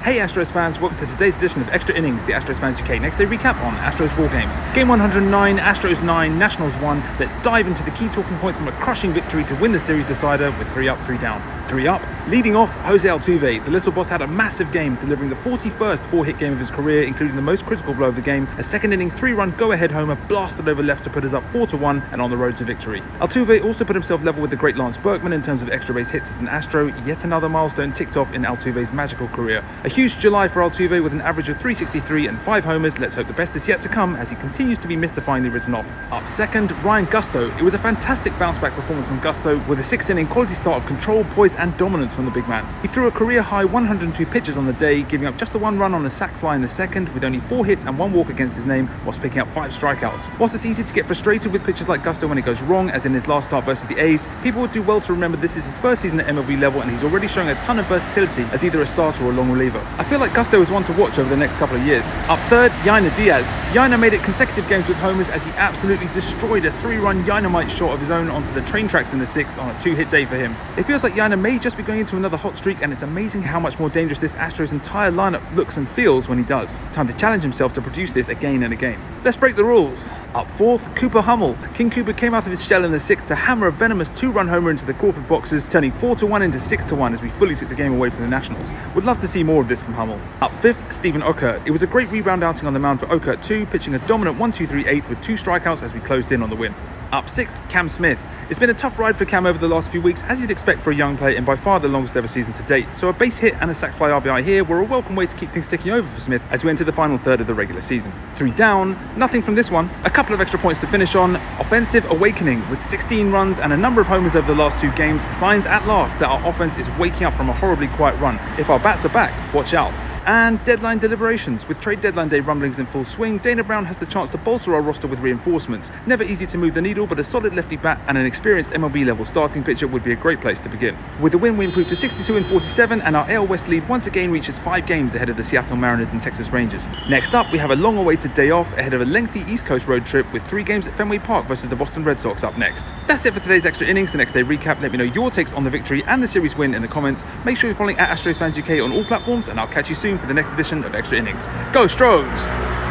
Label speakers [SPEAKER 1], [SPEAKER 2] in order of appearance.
[SPEAKER 1] Hey Astros fans, welcome to today's edition of Extra Innings, the Astros Fans UK next day recap on Astros ball games. Game 109, Astros 9, Nationals 1. Let's dive into the key talking points from a crushing victory to win the series decider with 3 up, 3 down. 3 up. Leading off, Jose Altuve. The little boss had a massive game, delivering the 41st 4-hit game of his career, including the most critical blow of the game, a second inning 3-run go-ahead homer blasted over left to put us up 4-1 and on the road to victory. Altuve also put himself level with the great Lance Berkman in terms of extra base hits as an Astro, yet another milestone ticked off in Altuve's magical career. A huge July for Altuve with an average of 363 and 5 homers. Let's hope the best is yet to come as he continues to be mystifyingly written off. Up second, Ryan Gusto. It was a fantastic bounce-back performance from Gusto with a 6-inning quality start of control, poise and dominance from the big man. He threw a career-high 102 pitches on the day, giving up just the 1 run on a sac fly in the second, with only 4 hits and 1 walk against his name, whilst picking up 5 strikeouts. Whilst it's easy to get frustrated with pitches like Gusto when it goes wrong, as in his last start versus the A's, people would do well to remember this is his first season at MLB level and he's already showing a ton of versatility as either a starter or a long reliever. I feel like Gusto is one to watch over the next couple of years. Up third, Yainer Diaz. Yainer made it consecutive games with homers as he absolutely destroyed a 3-run Yainermite shot of his own onto the train tracks in the 6th on a 2-hit day for him. It feels like Yainer may just be going into another hot streak, and it's amazing how much more dangerous this Astros entire lineup looks and feels when he does. Time to challenge himself to produce this again and again. Let's break the rules. Up fourth, Cooper Hummel. King Cooper came out of his shell in the 6th to hammer a venomous 2-run homer into the Crawford boxes, turning 4-1 into 6-1 as we fully took the game away from the Nationals. Would love to see more of this from Hummel. Up fifth, Stephen Oker. It was a great rebound outing on the mound for Oker at 2, pitching a dominant 1-2-3 8th with 2 strikeouts as we closed in on the win. Up 6th, Cam Smith. It's been a tough ride for Cam over the last few weeks, as you'd expect for a young player in by far the longest ever season to date, so a base hit and a sac fly RBI here were a welcome way to keep things ticking over for Smith as we enter the final third of the regular season. 3 down, nothing from this one. A couple of extra points to finish on. Offensive awakening with 16 runs and a number of homers over the last 2 games, signs at last that our offense is waking up from a horribly quiet run. If our bats are back, watch out. And deadline deliberations. With trade deadline day rumblings in full swing, Dana Brown has the chance to bolster our roster with reinforcements. Never easy to move the needle, but a solid lefty bat and an experienced MLB level starting pitcher would be a great place to begin. With the win, we improved to 62-47, and our AL West lead once again reaches 5 games ahead of the Seattle Mariners and Texas Rangers. Next up, we have a long-awaited day off ahead of a lengthy East Coast road trip with 3 games at Fenway Park versus the Boston Red Sox up next. That's it for today's Extra Innings, the next day recap. Let me know your takes on the victory and the series win in the comments. Make sure you're following at Astros Fans UK on all platforms, and I'll catch you soon for the next edition of Extra Innings. Go Stros!